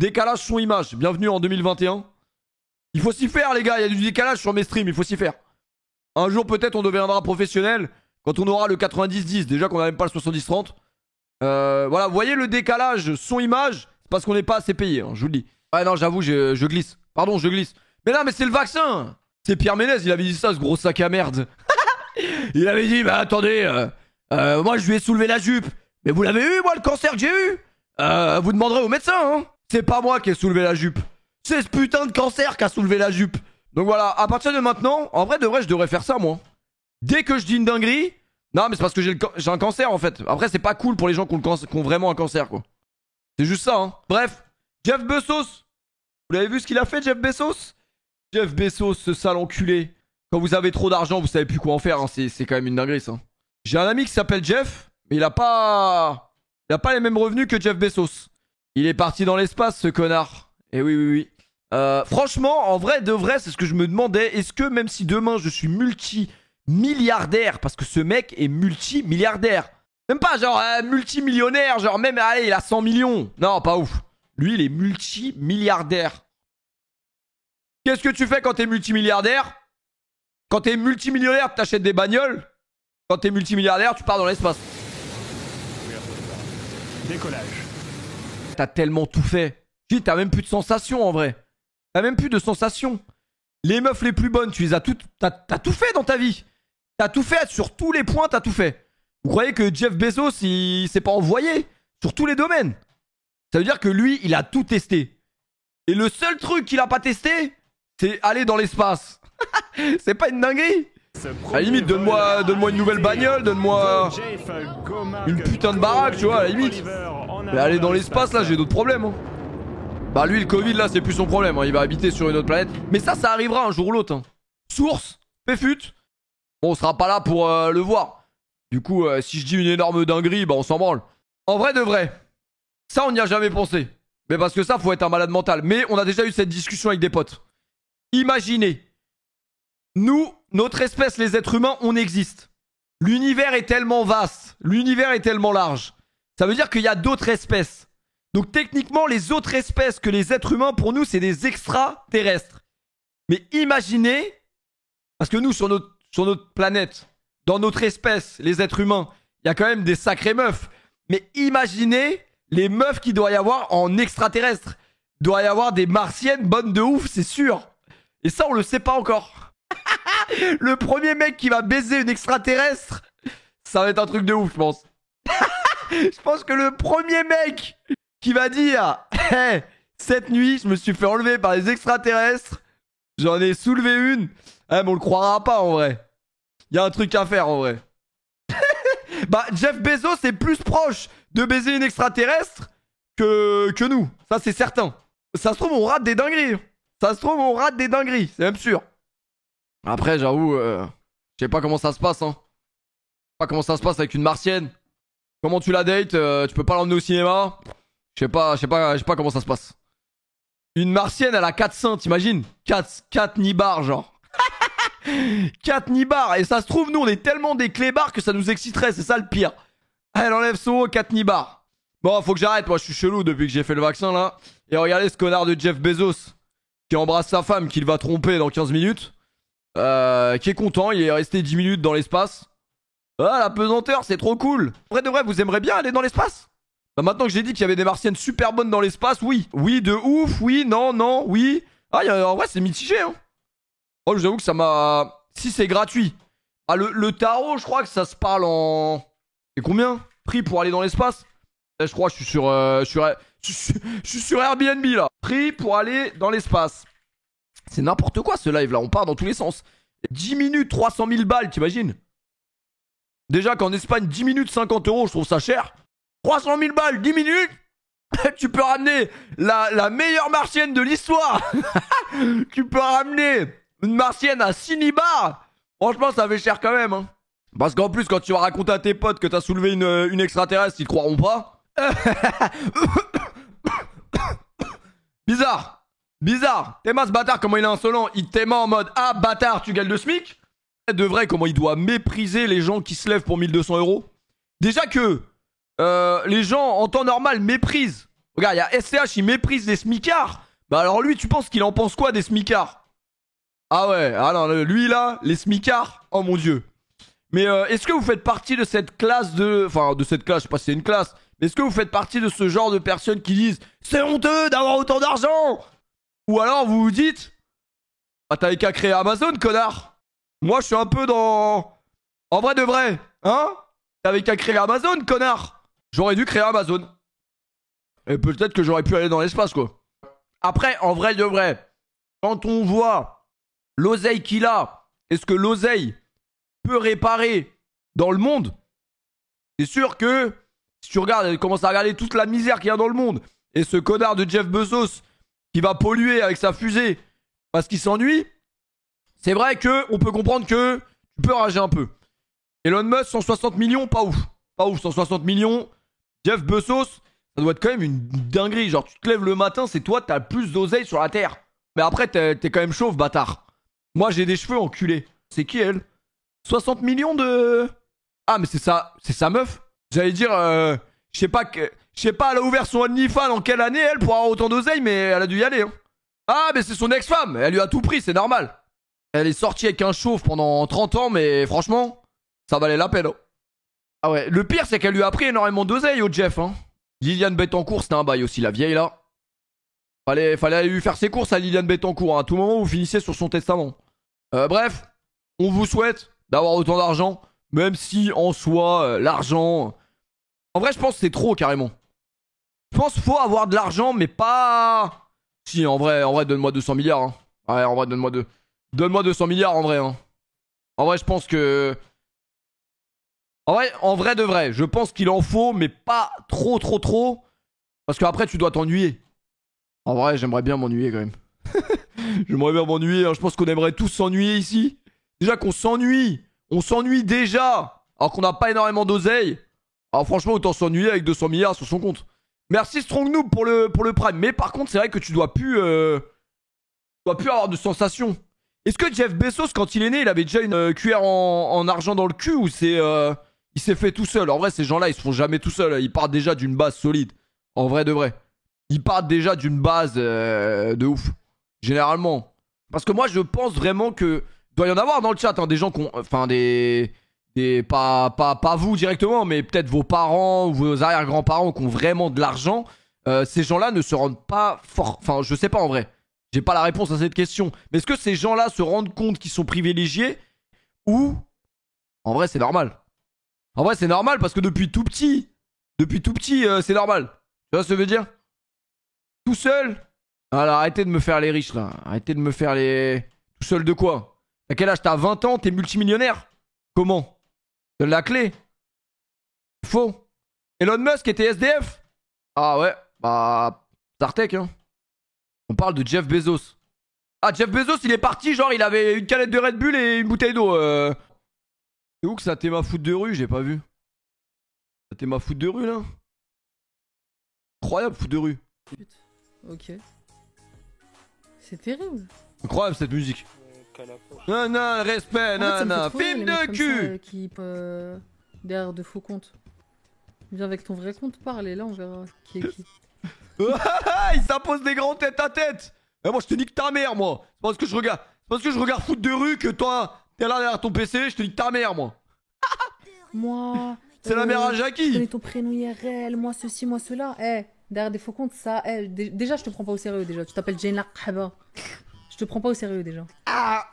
Décalage son-image. Bienvenue en 2021. Il faut s'y faire, les gars. Il y a du décalage sur mes streams. Il faut s'y faire. Un jour, peut-être, on deviendra professionnel quand on aura le 90-10. Déjà qu'on n'a même pas le 70-30. Voilà, vous voyez le décalage son-image. C'est parce qu'on n'est pas assez payé, hein, je vous le dis. Ouais, non, j'avoue, je glisse. Pardon, je glisse. Mais non, mais c'est le vaccin. C'est Pierre Ménez, il avait dit ça, ce gros sac à merde. Il avait dit, bah attendez, moi je lui ai soulevé la jupe. Mais vous l'avez eu, moi, le cancer que j'ai eu. Vous demanderez au médecin, hein. C'est pas moi qui ai soulevé la jupe. C'est ce putain de cancer qui a soulevé la jupe. Donc voilà, à partir de maintenant, en vrai de vrai, je devrais faire ça, moi. Dès que je dis une dinguerie... Non, mais c'est parce que j'ai un cancer, en fait. Après, c'est pas cool pour les gens qui ont vraiment un cancer, quoi. C'est juste ça, hein. Bref, Jeff Bezos. Vous l'avez vu ce qu'il a fait, Jeff Bezos? Jeff Bezos, ce sale enculé. Quand vous avez trop d'argent, vous savez plus quoi en faire, hein. C'est quand même une dinguerie, ça. J'ai un ami qui s'appelle Jeff, mais il a pas les mêmes revenus que Jeff Bezos. Il est parti dans l'espace, ce connard. Eh oui, oui, oui. Franchement, en vrai de vrai, c'est ce que je me demandais. Est-ce que même si demain je suis multimilliardaire, parce que ce mec est multimilliardaire. Même pas genre multimillionnaire, genre même, allez, il a 100 millions. Non, pas ouf. Lui, il est multimilliardaire. Qu'est-ce que tu fais quand t'es multimilliardaire? Quand t'es multimillionnaire, t'achètes des bagnoles. Quand t'es multimilliardaire, tu pars dans l'espace. Décollage. T'as tellement tout fait. T'as même plus de sensations en vrai. T'as même plus de sensations. Les meufs les plus bonnes, tu les as toutes. T'as tout fait dans ta vie. T'as tout fait sur tous les points, t'as tout fait. Vous croyez que Jeff Bezos, il s'est pas envoyé sur tous les domaines? Ça veut dire que lui, il a tout testé. Et le seul truc qu'il a pas testé, c'est aller dans l'espace. C'est pas une dinguerie? À la limite, donne-moi une nouvelle bagnole, donne-moi une putain de baraque, tu vois, à la limite. Mais aller dans l'espace, là, j'ai d'autres problèmes. Hein. Bah lui, le Covid, là, c'est plus son problème. Hein. Il va habiter sur une autre planète. Mais ça arrivera un jour ou l'autre. Hein. Source, Péfut. Bon, on sera pas là pour le voir. Du coup, si je dis une énorme dinguerie, bah on s'en branle. En vrai de vrai, ça, on n'y a jamais pensé. Mais parce que ça, faut être un malade mental. Mais on a déjà eu cette discussion avec des potes. Imaginez. Nous, notre espèce, les êtres humains, on existe. L'univers est tellement vaste. L'univers est tellement large. Ça veut dire qu'il y a d'autres espèces. Donc techniquement, les autres espèces que les êtres humains, pour nous, c'est des extraterrestres. Mais imaginez, parce que nous, sur notre planète, dans notre espèce, les êtres humains, il y a quand même des sacrées meufs. Mais imaginez les meufs qu'il doit y avoir en extraterrestre. Il doit y avoir des martiennes bonnes de ouf, c'est sûr. Et ça, on le sait pas encore. Le premier mec qui va baiser une extraterrestre, ça va être un truc de ouf, je pense. Je pense que le premier mec qui va dire hey, cette nuit, je me suis fait enlever par les extraterrestres, j'en ai soulevé une. Mais on le croira pas en vrai. Il y a un truc à faire en vrai. Bah, Jeff Bezos est plus proche de baiser une extraterrestre que nous. Ça, c'est certain. Ça se trouve, on rate des dingueries. Ça se trouve, on rate des dingueries. C'est même sûr. Après, j'avoue, je sais pas comment ça se passe. Hein. Je sais pas comment ça se passe avec une martienne. Comment tu la dates? Tu peux pas l'emmener au cinéma? Je sais pas comment ça se passe. Une martienne, elle a 4 seins, t'imagines? 4 nibards, genre. 4 nibards. Et ça se trouve, nous, on est tellement des clébards que ça nous exciterait. C'est ça le pire. Elle enlève son haut, 4 nibards. Bon, faut que j'arrête. Moi, je suis chelou depuis que j'ai fait le vaccin, là. Et regardez ce connard de Jeff Bezos qui embrasse sa femme, qu'il va tromper dans 15 minutes. Qui est content. Il est resté 10 minutes dans l'espace. Ah, la pesanteur, c'est trop cool. Vrai de vrai, vous aimeriez bien aller dans l'espace? Bah, maintenant que j'ai dit qu'il y avait des martiennes super bonnes dans l'espace, oui. Oui, de ouf, oui, non, non, oui. Ah, en vrai, c'est mitigé, hein. Oh, je vous avoue que ça m'a... Si c'est gratuit. Ah, le tarot, je crois que ça se parle en... C'est combien? Prix pour aller dans l'espace? Je crois que je suis sur Airbnb, là. Prix pour aller dans l'espace. C'est n'importe quoi, ce live, là. On part dans tous les sens. 10 minutes, 300 000 balles, t'imagines? Déjà qu'en Espagne, 10 minutes, 50 €, je trouve ça cher. 300 000 balles, 10 minutes. Tu peux ramener la meilleure martienne de l'histoire. Tu peux ramener une martienne à 6 nibards. Franchement, ça fait cher quand même. Hein. Parce qu'en plus, quand tu vas raconter à tes potes que t'as soulevé une extraterrestre, ils te croiront pas. Bizarre. Bizarre. Théma, ce bâtard, comment il est insolent. Il t'aima en mode ah, bâtard, tu gagnes le SMIC. De vrai, comment il doit mépriser les gens qui se lèvent pour 1 200 €. Déjà que les gens en temps normal méprisent Regarde, il y a SCH, il méprise les smicards. Bah alors lui, tu penses qu'il en pense quoi des smicards? Ah ouais, ah non, lui là, les smicards, oh mon dieu. Mais est-ce que vous faites partie de cette classe de... Enfin, de cette classe, je sais pas si c'est une classe. Mais est-ce que vous faites partie de ce genre de personnes qui disent c'est honteux d'avoir autant d'argent? Ou alors vous vous dites ah t'avais qu'à créer Amazon, connard. Moi je suis un peu dans... En vrai de vrai, hein? T'avais qu'à créer Amazon, connard. J'aurais dû créer Amazon. Et peut-être que j'aurais pu aller dans l'espace, quoi. Après, en vrai de vrai, quand on voit l'oseille qu'il a, est-ce que l'oseille peut réparer dans le monde? C'est sûr que si tu regardes, commences à regarder toute la misère qu'il y a dans le monde, et ce connard de Jeff Bezos qui va polluer avec sa fusée parce qu'il s'ennuie, c'est vrai que on peut comprendre que tu peux rager un peu. Elon Musk, 160 millions, pas ouf. Pas ouf, 160 millions. Jeff Bezos, ça doit être quand même une dinguerie. Genre, tu te lèves le matin, c'est toi, t'as le plus d'oseille sur la terre. Mais après, t'es quand même chauve, bâtard. Moi, j'ai des cheveux enculés. C'est qui, elle? 60 millions de... Ah, mais c'est sa meuf. J'allais dire, je sais pas, elle a ouvert son OnlyFans en quelle année, elle, pour avoir autant d'oseille, mais elle a dû y aller. Hein. Ah, mais c'est son ex-femme. Elle lui a tout pris, c'est normal. Elle est sortie avec un chauve pendant 30 ans, mais franchement, ça valait la peine. Hein. Ah ouais, le pire, c'est qu'elle lui a pris énormément d'oseille au Jeff. Hein. Liliane Bettencourt, c'était un bail aussi, la vieille là. Fallait aller lui faire ses courses à Liliane Bettencourt. Hein. À tout moment, vous finissez sur son testament. Bref, on vous souhaite d'avoir autant d'argent, même si en soi, l'argent... En vrai, je pense que c'est trop carrément. Je pense qu'il faut avoir de l'argent, mais pas... Si, en vrai, donne-moi 200 milliards. Hein. Ouais, en vrai, donne-moi 200 milliards en vrai. Hein. En vrai, je pense que... En vrai de vrai, je pense qu'il en faut, mais pas trop. Parce qu'après, tu dois t'ennuyer. En vrai, j'aimerais bien m'ennuyer quand même. J'aimerais bien m'ennuyer. Hein. Je pense qu'on aimerait tous s'ennuyer ici. Déjà qu'on s'ennuie. On s'ennuie déjà. Alors qu'on n'a pas énormément d'oseille. Alors franchement, autant s'ennuyer avec 200 milliards sur son compte. Merci Strong Noob pour le Prime. Mais par contre, c'est vrai que tu dois plus avoir de sensation. Est-ce que Jeff Bezos, quand il est né, il avait déjà une cuillère en argent dans le cul ou c'est... il s'est fait tout seul. En vrai, ces gens-là, ils se font jamais tout seuls. Ils partent déjà d'une base solide. En vrai de vrai. Ils partent déjà d'une base de ouf. Généralement. Parce que moi, je pense vraiment que... Il doit y en avoir dans le chat, hein, des gens qui ont... Enfin, pas vous directement, mais peut-être vos parents ou vos arrière-grands-parents qui ont vraiment de l'argent. Ces gens-là ne se rendent pas fort... Enfin, je sais pas en vrai. J'ai pas la réponse à cette question. Mais est-ce que ces gens-là se rendent compte qu'ils sont privilégiés? Ou... En vrai, c'est normal. En vrai, c'est normal parce que depuis tout petit, c'est normal. Tu vois ce que je veux dire? Tout seul. Alors, arrêtez de me faire les riches, là. Arrêtez de me faire les... Tout seul de quoi? À quel âge? T'as 20 ans? T'es multimillionnaire? Comment? Donne la clé. Faux. Elon Musk était SDF? Ah ouais. Bah... Zartek, hein. On parle de Jeff Bezos. Ah, Jeff Bezos, il est parti, genre, il avait une canette de Red Bull et une bouteille d'eau. C'est où que ça t'est ma foot de rue? J'ai pas vu. Ça t'est ma foot de rue, là? Incroyable, foot de rue. Ok. C'est terrible. Incroyable, cette musique. Non, respect, non. Film de cul! Qui derrière de faux comptes. Viens avec ton vrai compte, parle et là on verra qui est qui. Il s'impose des grands tête à tête! Et moi, je te nique ta mère, moi! C'est parce que je regarde foot de rue que toi, t'es là derrière ton PC, je te nique ta mère, moi! Moi. C'est la mère à Jackie! Je connais ton prénom IRL, moi ceci, moi cela. Derrière des faux comptes, ça. Déjà, je te prends pas au sérieux, déjà. Tu t'appelles Jane Laqaba. Je te prends pas au sérieux, déjà. Ah!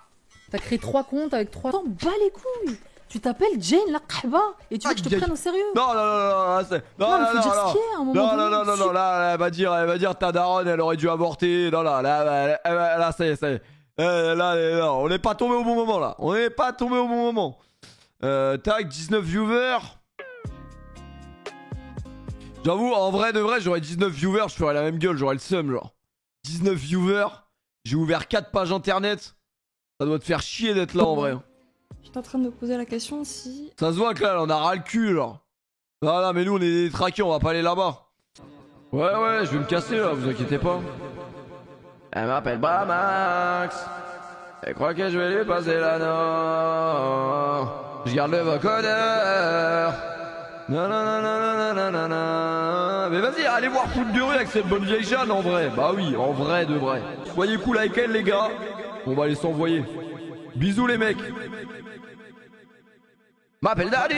T'as créé 3 comptes avec 3... T'en bats les couilles! Tu t'appelles Jane Laqaba et tu veux que je te prenne au sérieux? Non, mais faut dire ce qu'il y a à un moment donné. Non, là, elle va dire ta daronne, elle aurait dû avorter. Non, là, ça y est. Là, on n'est pas tombé au bon moment, là. On n'est pas tombé au bon moment. Tac, 19 viewers. J'avoue, en vrai de vrai, j'aurais 19 viewers, je ferais la même gueule, j'aurais le seum, genre. 19 viewers, j'ai ouvert 4 pages internet. Ça doit te faire chier d'être là, en vrai. J'étais en train de me poser la question si... Ça se voit que là, on a ras le cul, genre. Non, mais nous, on est des traqués, on va pas aller là-bas. Ouais, je vais me casser, là, vous inquiétez pas. Elle m'appelle Max. Elle croit que je vais lui passer la non. Je garde le vocodeur. Nananananananana. Mais vas-y, allez voir foot de rue avec cette bonne vieille Jeanne en vrai. Bah oui, en vrai de vrai. Soyez cool avec elle les gars. On va aller s'envoyer. Bisous les mecs. M'appelle Daddy.